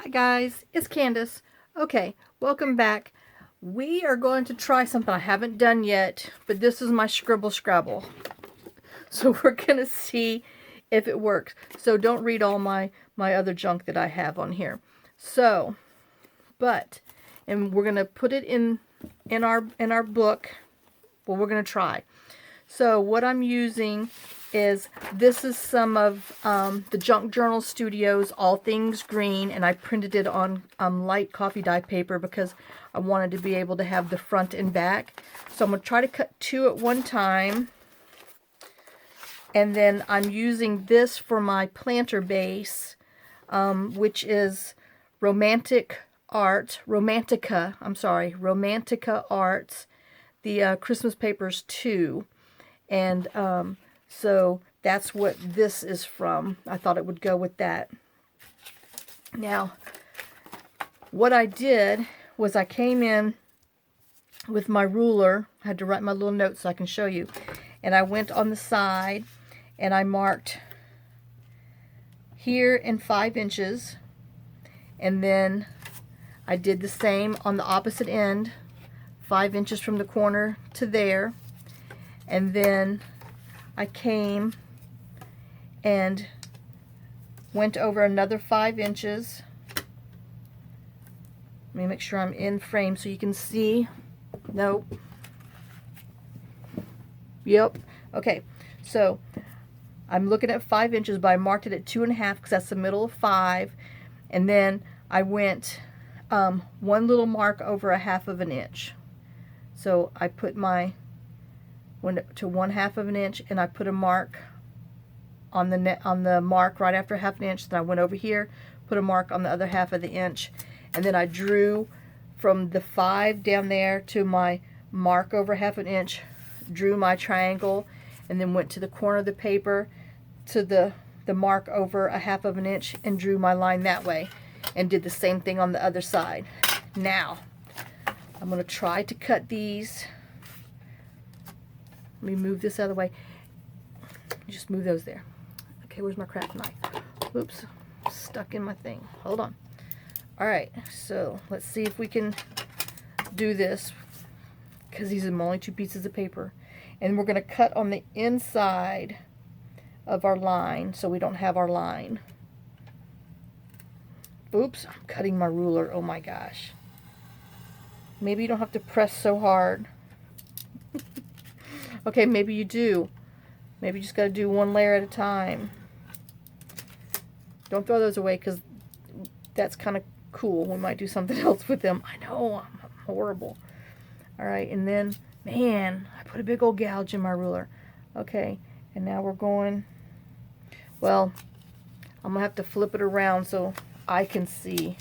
Hi guys, it's Candace. Okay, welcome back. We are going to try something I haven't done yet, but this is my scribble scrabble. So we're going to see if it works. So don't read all my other junk that I have on here. So, and we're going to put it in our book. Well, we're going to try. So what I'm using is, this is some of the Junk Journal Studio's All Things Green, and I printed it on light coffee dye paper because I wanted to be able to have the front and back. So I'm going to try to cut two at one time. And then I'm using this for my planter base, which is RomanticaArts, the Christmas papers 2. And so that's what this is from. I thought it would go with that. Now, what I did was I came in with my ruler. I had to write my little notes so I can show you. And I went on the side and I marked here in 5 inches. And then I did the same on the opposite end, 5 inches from the corner to there. And then I came and went over another 5 inches. Let me make sure I'm in frame so you can see. Nope. Yep. Okay. So I'm looking at 5 inches, but I marked it at 2.5 because that's the middle of 5. And then I went one little mark over 1/2 inch. So I put went to 1/2 inch, and I put a mark on the mark right after 1/2 inch. Then I went over here, put a mark on the other 1/2 inch, and then I drew from the 5 down there to my mark over 1/2 inch, drew my triangle, and then went to the corner of the paper to the mark over 1/2 inch and drew my line that way, and did the same thing on the other side. Now I'm going to try to cut these. Let me move this out of the way. Just move those there. Okay, where's my craft knife? Oops, stuck in my thing. Hold on. Alright, so let's see if we can do this, because these are only 2 pieces of paper. And we're going to cut on the inside of our line so we don't have our line. Oops, I'm cutting my ruler. Oh my gosh. Maybe you don't have to press so hard. Okay, maybe you do. Maybe you just got to do one layer at a time. Don't throw those away, because that's kind of cool. We might do something else with them. I know, I'm horrible. Alright, and then, man, I put a big old gouge in my ruler. Okay, and now we're going, well, I'm going to have to flip it around so I can see.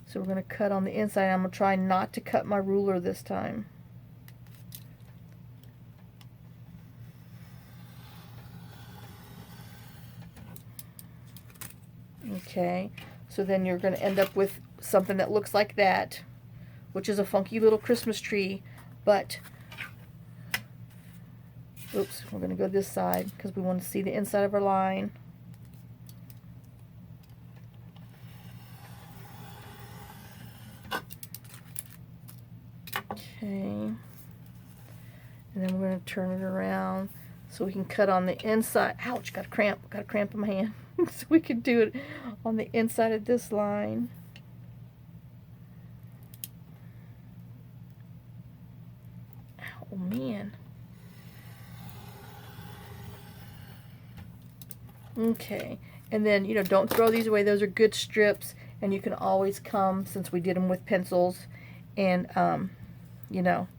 So we're going to cut on the inside. I'm going to try not to cut my ruler this time. Okay, so then you're going to end up with something that looks like that, which is a funky little Christmas tree. But, oops, we're going to go this side because we want to see the inside of our line. Okay, and then we're going to turn it around so we can cut on the inside. Ouch, got a cramp in my hand. So we can do it on the inside of this line. Oh man. Okay, and then, you know, don't throw these away. Those are good strips, and you can always come, since we did them with pencils, and you know,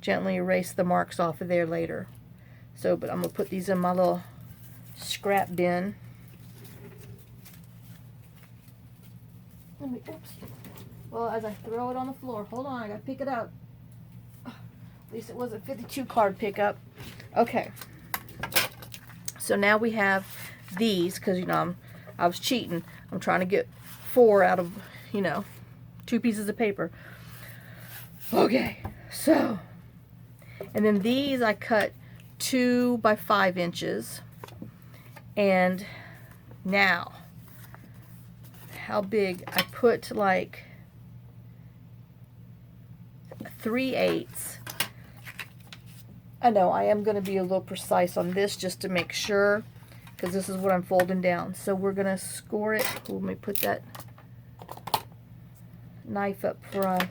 gently erase the marks off of there later. So, but I'm gonna put these in my little scrap bin. Oops. Well, as I throw it on the floor, hold on, I gotta pick it up. At least it wasn't 52 card pickup. Okay. So now we have these, because, you know, I was cheating. I'm trying to get 4 out of, you know, 2 pieces of paper. Okay, so, and then these I cut 2 by 5 inches, and Now, how big? I put like 3/8. I know I am going to be a little precise on this just to make sure, because this is what I'm folding down. So we're going to score it. Let me put that knife up for a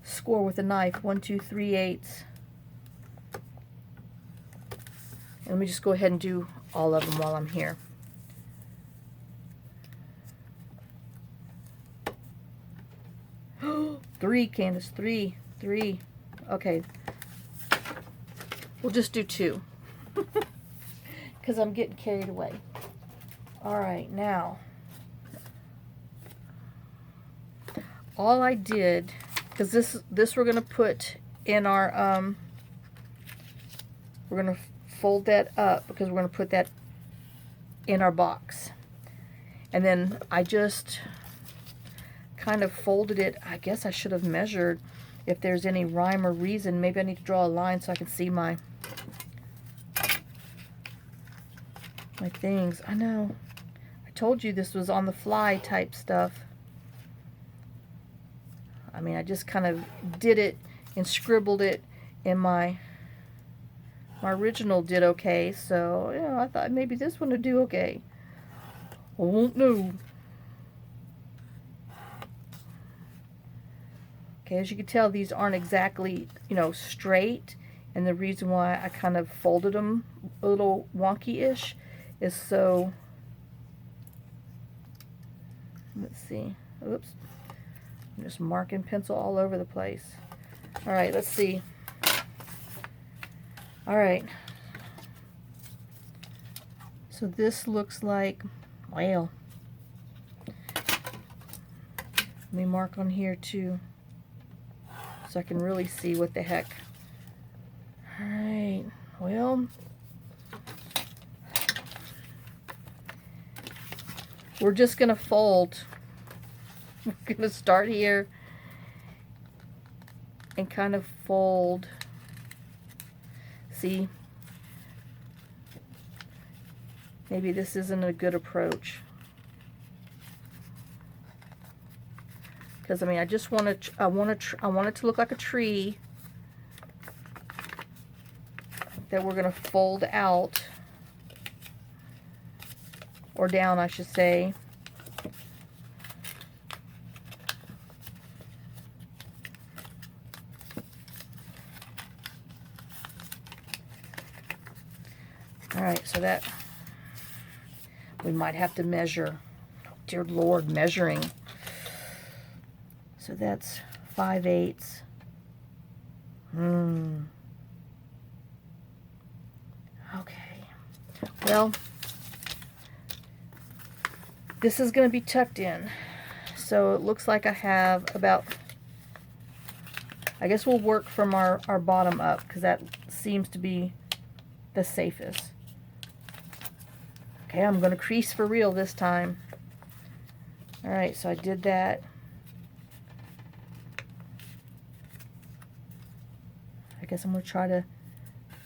score with a knife. 1, 2, 3/8. And let me just go ahead and do all of them while I'm here. Three, Candace, three. Okay. We'll just do 2. Because I'm getting carried away. Alright, now. All I did, because this we're going to put in our, we're going to fold that up because we're going to put that in our box. And then I just kind of folded it. I guess I should have measured if there's any rhyme or reason. Maybe I need to draw a line so I can see my things. I know. I told you this was on the fly type stuff. I mean, I just kind of did it and scribbled it in my original did okay, so yeah, I thought maybe this one would do okay. I won't know. Okay, as you can tell, these aren't exactly, you know, straight, and the reason why I kind of folded them a little wonky-ish is so, let's see, oops, I'm just marking pencil all over the place. All right, let's see. All right, so this looks like, well, let me mark on here too so I can really see what the heck. All right, well, we're just gonna fold. We're gonna start here and kind of fold. See, maybe this isn't a good approach, because I mean, I just want to, I want it to look like a tree that we're going to fold out, or down, I should say. Alright, so that, we might have to measure. Oh, dear Lord, measuring. So that's 5/8. Okay. Well, this is going to be tucked in. So it looks like I have about, I guess we'll work from our bottom up, because that seems to be the safest. Okay, I'm going to crease for real this time. Alright, so I did that. I guess I'm going to try to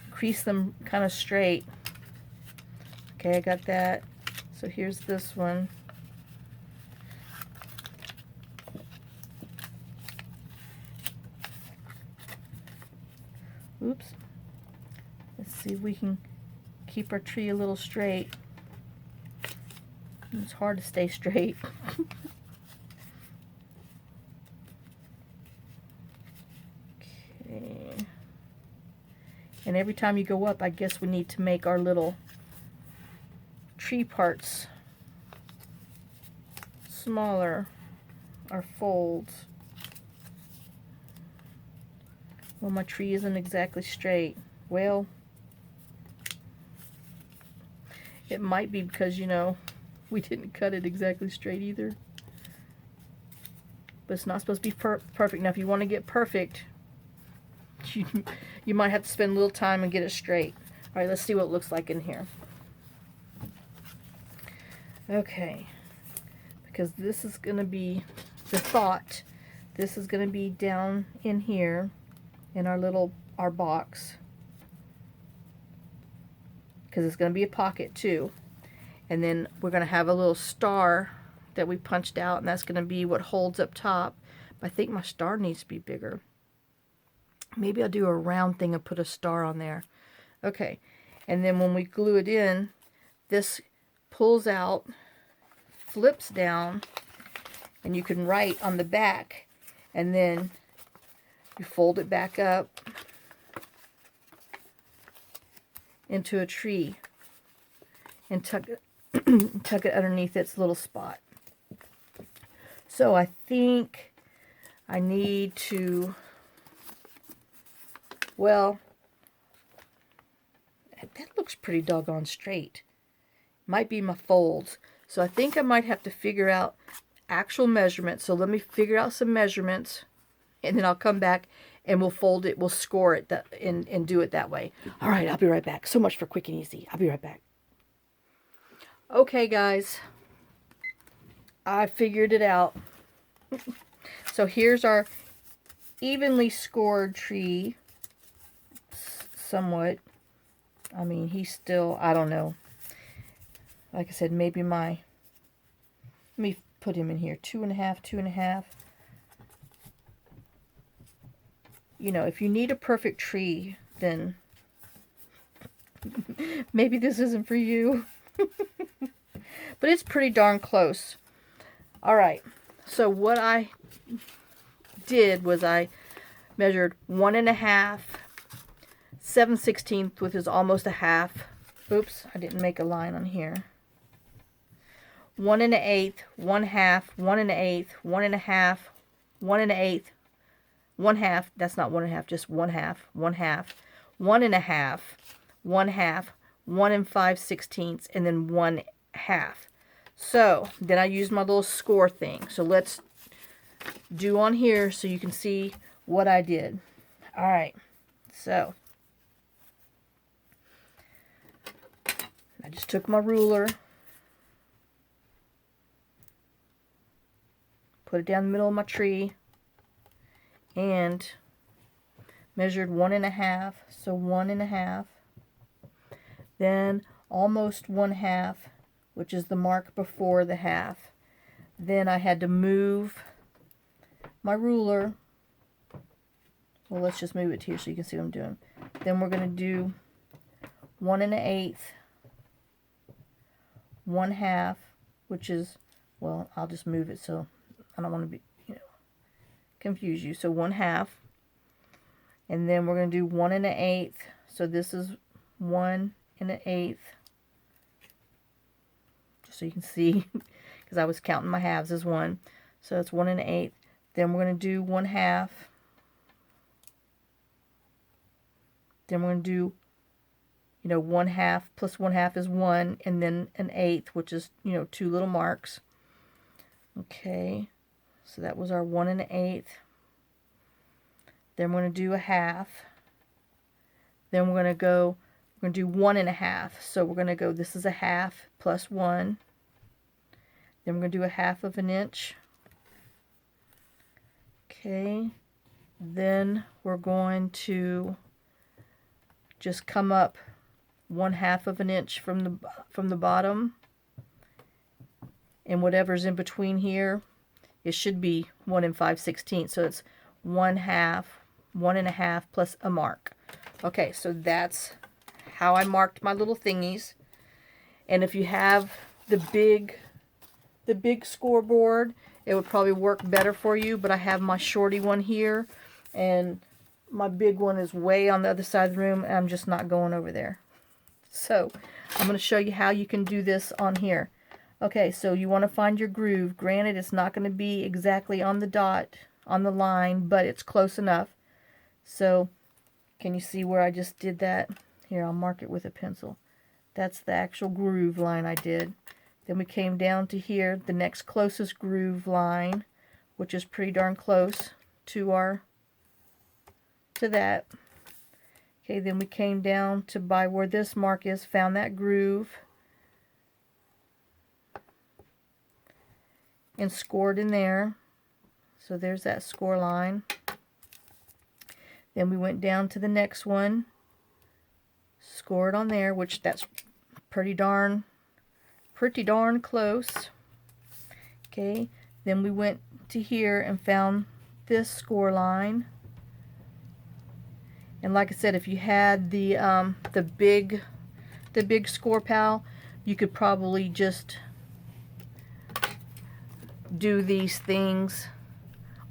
crease them kind of straight. Okay, I got that. So here's this one. Oops. Let's see if we can keep our tree a little straight. It's hard to stay straight. Okay. And every time you go up, I guess we need to make our little tree parts smaller, our folds. Well, my tree isn't exactly straight. Well, it might be because, you know, we didn't cut it exactly straight either. But it's not supposed to be perfect. Now, if you want to get perfect, you might have to spend a little time and get it straight. All right, let's see what it looks like in here. Okay, because this is going to be the thought. This is going to be down in here in our box, because it's going to be a pocket too. And then we're going to have a little star that we punched out, and that's going to be what holds up top. But I think my star needs to be bigger. Maybe I'll do a round thing and put a star on there. Okay, and then when we glue it in, this pulls out, flips down, and you can write on the back, and then you fold it back up into a tree and tuck it underneath its little spot. So I think I need to, well, that looks pretty doggone straight. Might be my folds. So I think I might have to figure out actual measurements. So let me figure out some measurements, and then I'll come back and we'll fold it, we'll score it and do it that way. All right, I'll be right back. So much for quick and easy. I'll be right back. Okay, guys, I figured it out. So here's our evenly scored tree, somewhat. I mean, he's still, I don't know. Like I said, maybe let me put him in here, 2.5, 2.5. You know, if you need a perfect tree, then maybe this isn't for you. But it's pretty darn close. Alright, so what I did was I measured 1.5, 7/16, which is almost a half. Oops, I didn't make a line on here. 1 1/8, 1/2, 1 1/8, 1.5, 1 1/8, 1/2. That's not 1.5, just 1/2, 1/2, 1.5, 1/2, 1 5/16, and then 1/2. So then I used my little score thing. So let's do on here so you can see what I did. All right, so I just took my ruler, put it down the middle of my tree, and measured 1.5, so 1.5, then almost 1/2, which is the mark before the half. Then I had to move my ruler. Well, let's just move it here so you can see what I'm doing. Then we're going to do 1 1/8, 1/2, which is, well, I'll just move it so I don't want to be, confuse you. So 1/2, and then we're going to do 1 1/8. So this is 1 1/8, just so you can see, because I was counting my halves as 1. So it's 1 1/8. Then we're going to do 1/2. Then we're going to do, 1/2 plus 1/2 is 1, and then 1/8, which is, 2 little marks. Okay, so that was our 1 1/8. Then we're going to do a half. Then we're going to do 1 1/2. So we're going to go, this is a half plus 1. Then we're going to do a 1/2 inch. Okay, then we're going to just come up 1/2 inch from the bottom, and whatever's in between here, it should be 1 5/16. So it's 1/2, 1.5 plus a mark. Okay, so that's how I marked my little thingies. And if you have the big scoreboard, it would probably work better for you, but I have my shorty one here, and my big one is way on the other side of the room, and I'm just not going over there. So I'm going to show you how you can do this on here. Okay, so you want to find your groove. Granted, it's not going to be exactly on the dot, on the line, but it's close enough. So can you see where I just did that? Here, I'll mark it with a pencil. That's the actual groove line I did. Then we came down to here, the next closest groove line, which is pretty darn close to that. Okay, then we came down to by where this mark is, found that groove, and scored in there. So there's that score line. Then we went down to the next one, scored on there, which that's pretty darn pretty darn close. Okay, then we went to here and found this score line. And like I said, if you had the big score pal, you could probably just do these things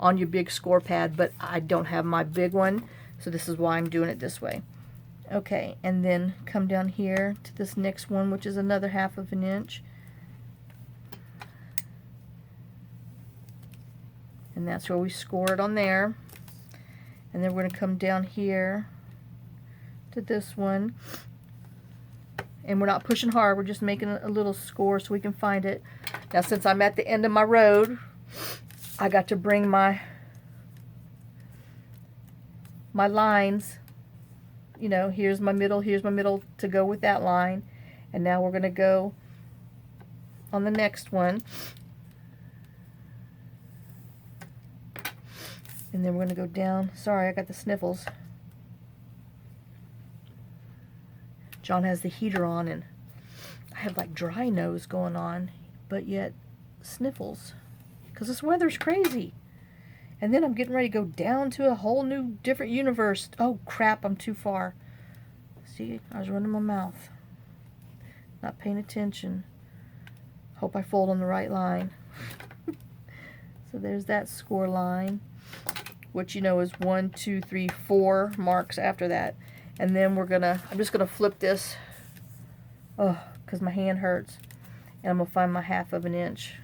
on your big score pad, but I don't have my big one, so this is why I'm doing it this way. Okay, and then come down here to this next one, which is another 1/2 inch. And that's where we score it on there. And then we're going to come down here to this one. And we're not pushing hard, we're just making a little score so we can find it. Now since I'm at the end of my road, I got to bring my lines. You know, here's my middle to go with that line. And now we're going to go on the next one. And then we're going to go down. Sorry, I got the sniffles. John has the heater on and I have like dry nose going on, but yet sniffles. Because this weather's crazy. And then I'm getting ready to go down to a whole new different universe. Oh crap, I'm too far. See, I was running my mouth. Not paying attention. Hope I fold on the right line. So there's that score line, which you know is 1, 2, 3, 4 marks after that. And then I'm just gonna flip this, because my hand hurts, and I'm gonna find my 1/2 inch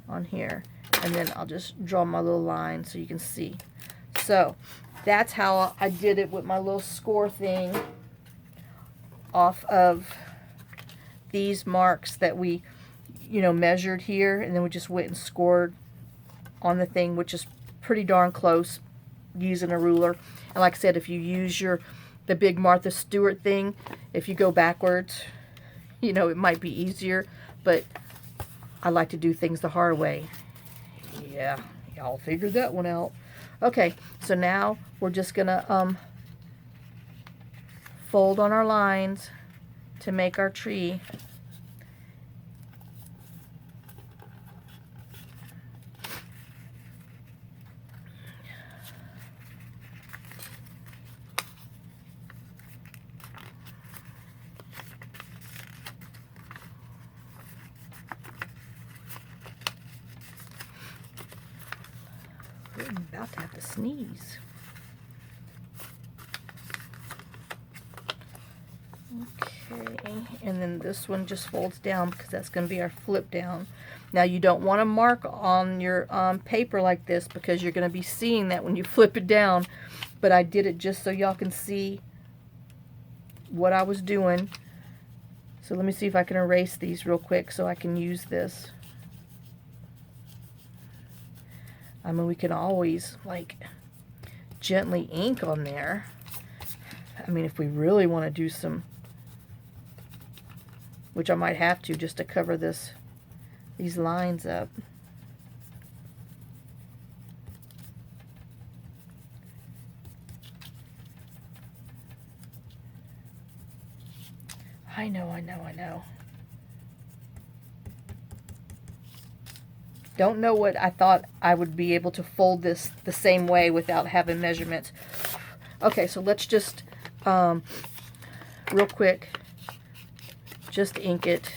on here, and then I'll just draw my little line so you can see. So that's how I did it with my little score thing off of these marks that we, you know, measured here, and then we just went and scored on the thing, which is pretty darn close using a ruler. And like I said, if you use the big Martha Stewart thing, if you go backwards, you know, it might be easier, but I like to do things the hard way. Yeah, y'all figured that one out. Okay, so now we're just gonna fold on our lines to make our tree. I'm about to have to sneeze. Okay, and then this one just folds down because that's going to be our flip down. Now you don't want to mark on your paper like this because you're going to be seeing that when you flip it down, but I did it just so y'all can see what I was doing. So let me see if I can erase these real quick so I can use this. I mean, we can always like gently ink on there. I mean, if we really want to do some, which I might have to just to cover these lines up. I know. Don't know what I thought I would be able to fold this the same way without having measurements. Okay, so let's just real quick just ink it.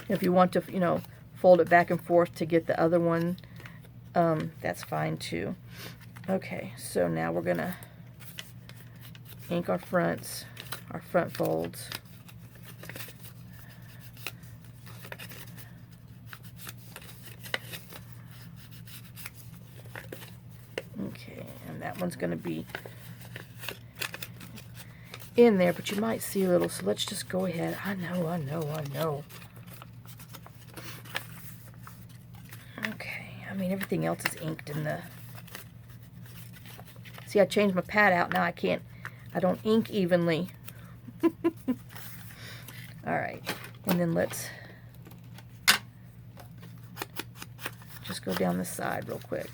If you want to, you know, fold it back and forth to get the other one, that's fine too. Okay, so now we're gonna ink our fronts, our front folds. Okay, and that one's gonna be in there, but you might see a little, so let's just go ahead. I know. Okay, I mean, everything else is inked in the... See, I changed my pad out. Now I don't ink evenly. Alright, and then let's just go down the side real quick.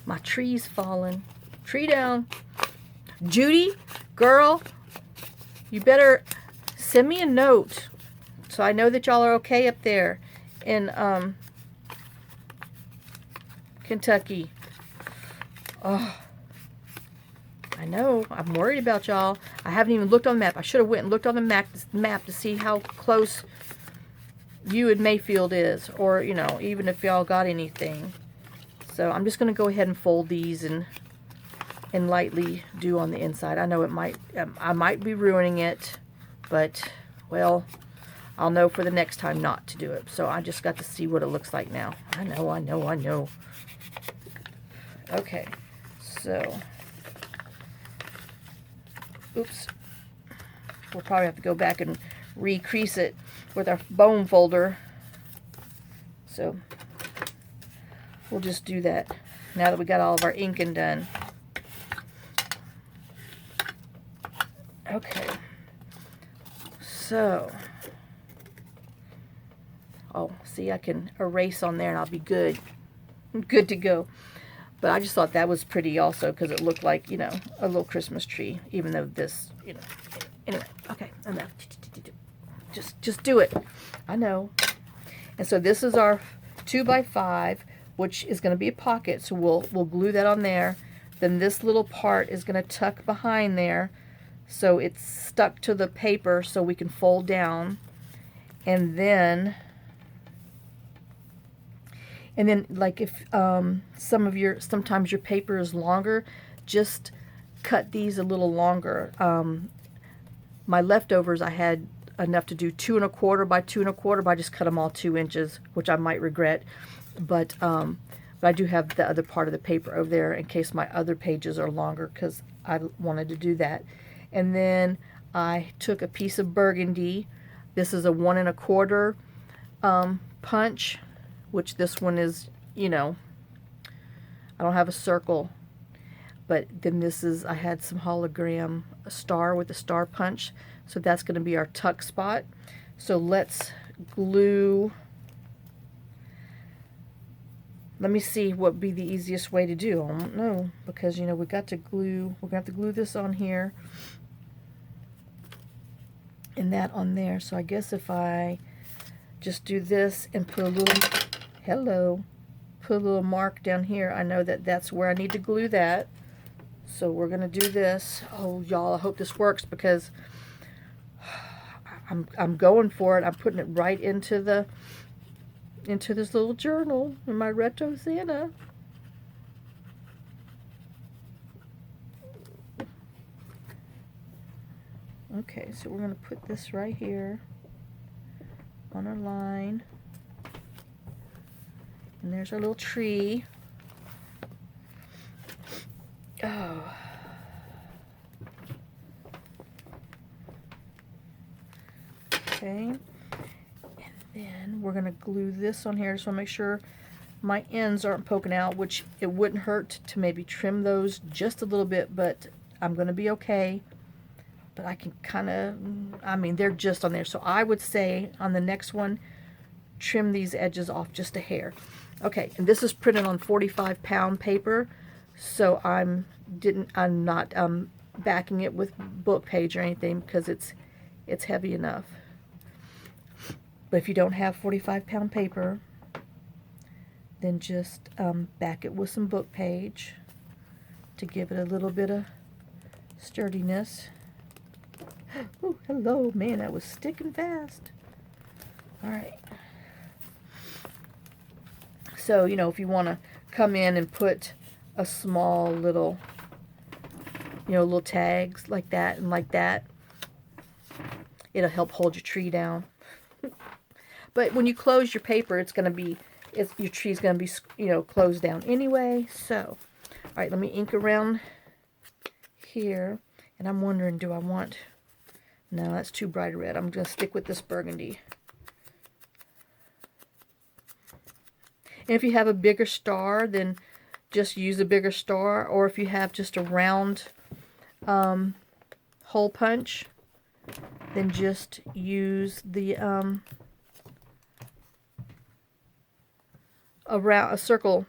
My tree's falling. Tree down. Judy, girl, you better send me a note so I know that y'all are okay up there in Kentucky. Oh, I know. I'm worried about y'all. I haven't even looked on the map. I should have went and looked on the map to see how close you and Mayfield is, or, you know, even if y'all got anything. So I'm just going to go ahead and fold these and lightly do on the inside. I know it might, I might be ruining it, but, well, I'll know for the next time not to do it. So I just got to see what it looks like now. I know. Okay, so, oops. We'll probably have to go back and recrease it with our bone folder. So we'll just do that now that we got all of our inking done. Okay, so, oh, see, I can erase on there and I'll be good to go. But I just thought that was pretty also because it looked like, you know, a little Christmas tree, even though this, you know, anyway, okay, enough. Just do it. I know. And so this is our 2x5, which is going to be a pocket, so we'll glue that on there. Then this little part is going to tuck behind there, so it's stuck to the paper so we can fold down. And then like if sometimes your paper is longer, just cut these a little longer. My leftovers, I had enough to do 2 1/4 by 2 1/4, but I just cut them all 2 inches, which I might regret. But I do have the other part of the paper over there in case my other pages are longer, because I wanted to do that. And then I took a piece of burgundy. This is a 1 1/4 punch, which this one is, you know, I don't have a circle. But then this is, I had some hologram, a star with a star punch. So that's going to be our tuck spot. So let's glue. Let me see what would be the easiest way to do. I don't know, because, you know, we're going to have to glue this on here and that on there. So I guess if I just do this and put a little, put a little mark down here, I know that that's where I need to glue that. So we're going to do this. Oh, y'all, I hope this works, because I'm going for it. I'm putting it right into this little journal in my retro Santa. Okay, so we're going to put this right here on our line. And there's our little tree. Oh. Okay. And then we're going to glue this on here. So make sure my ends aren't poking out, which it wouldn't hurt to maybe trim those just a little bit, but I'm going to be okay. But I can kind of, I mean, they're just on there. So I would say on the next one, trim these edges off just a hair. Okay, and this is printed on 45-pound paper, so I'm not backing it with book page or anything, because it's heavy enough. But if you don't have 45-pound paper, then just back it with some book page to give it a little bit of sturdiness. Oh, hello, man, that was sticking fast. All right. So, you know, if you want to come in and put a small little, you know, little tags like that and like that, it'll help hold your tree down. But when you close your paper, it's going to be, your tree's going to be, you know, closed down anyway. So, all right, let me ink around here. And I'm wondering, do I want No, that's too bright a red. I'm going to stick with this burgundy. And if you have a bigger star, then just use a bigger star. Or if you have just a round hole punch, then just use the a circle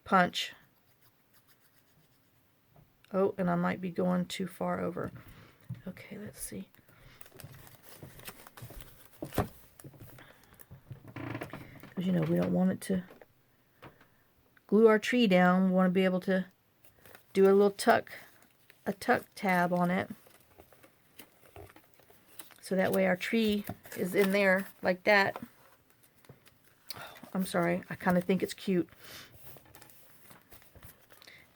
punch. Oh, and I might be going too far over. Okay, let's see. Because, you know, we don't want it to glue our tree down. We want to be able to do a little tuck tab on it. So that way our tree is in there like that. Oh, I'm sorry, I kind of think it's cute.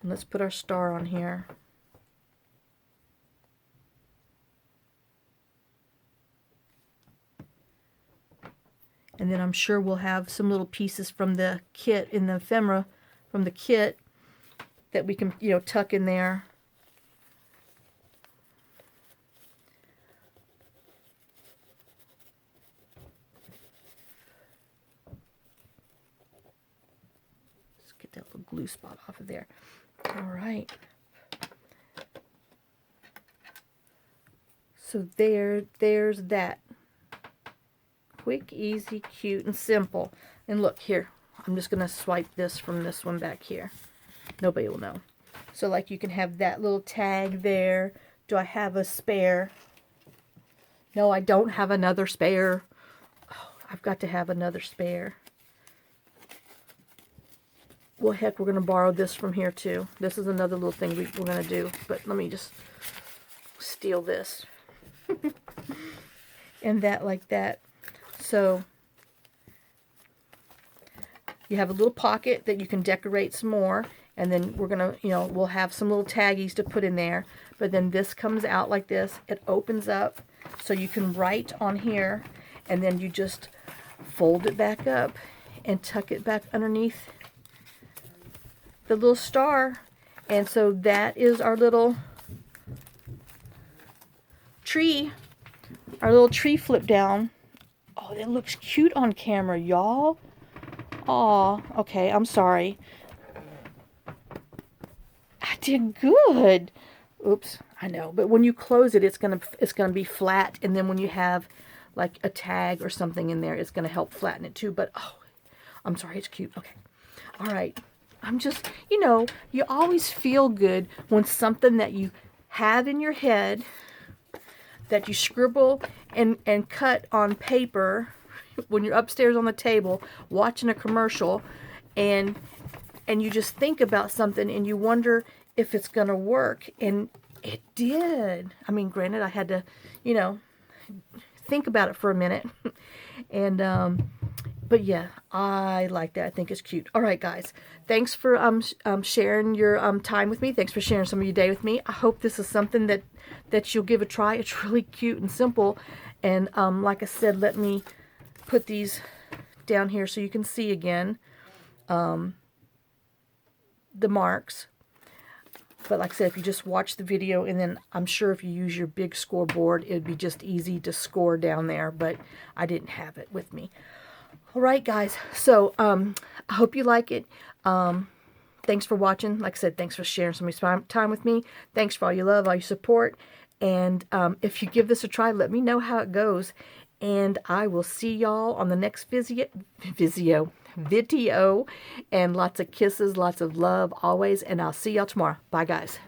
And let's put our star on here. And then I'm sure we'll have some little pieces from the kit, in the ephemera from the kit, that we can, you know, tuck in there. Let's get that little glue spot off of there. All right. So there's that. Quick, easy, cute, and simple. And look here, I'm just going to swipe this from this one back here. Nobody will know. So like you can have that little tag there. Do I have a spare? No, I don't have another spare. Oh, I've got to have another spare. Well, heck, we're going to borrow this from here too. This is another little thing we're going to do. But let me just steal this. And that like that. So you have a little pocket that you can decorate some more, and then we're gonna, you know, we'll have some little taggies to put in there. But then this comes out like this. It opens up so you can write on here, and then you just fold it back up and tuck it back underneath the little star. And so that is our little tree, our little tree flip down. Oh, that looks cute on camera, y'all. Aw, okay, I'm sorry. I did good. Oops, I know. But when you close it, it's gonna be flat, and then when you have like a tag or something in there, it's gonna help flatten it too. But oh, I'm sorry, it's cute. Okay, all right. I'm just, you know, you always feel good when something that you have in your head, that you scribble and cut on paper when you're upstairs on the table watching a commercial, and you just think about something and you wonder if it's gonna work, and it did. I mean, granted, I had to, you know, think about it for a minute. And but yeah, I like that. I think it's cute. All right, guys, thanks for sharing your time with me. Thanks for sharing some of your day with me. I hope this is something that you'll give a try. It's really cute and simple. And like I said, let me put these down here so you can see again the marks. But like I said, if you just watch the video, and then I'm sure if you use your big scoreboard, it'd be just easy to score down there, but I didn't have it with me. All right, guys, so I hope you like it. Thanks for watching. Like I said, thanks for sharing some of your time with me. Thanks for all your love, all your support. And if you give this a try, let me know how it goes. And I will see y'all on the next video. And lots of kisses, lots of love always. And I'll see y'all tomorrow. Bye, guys.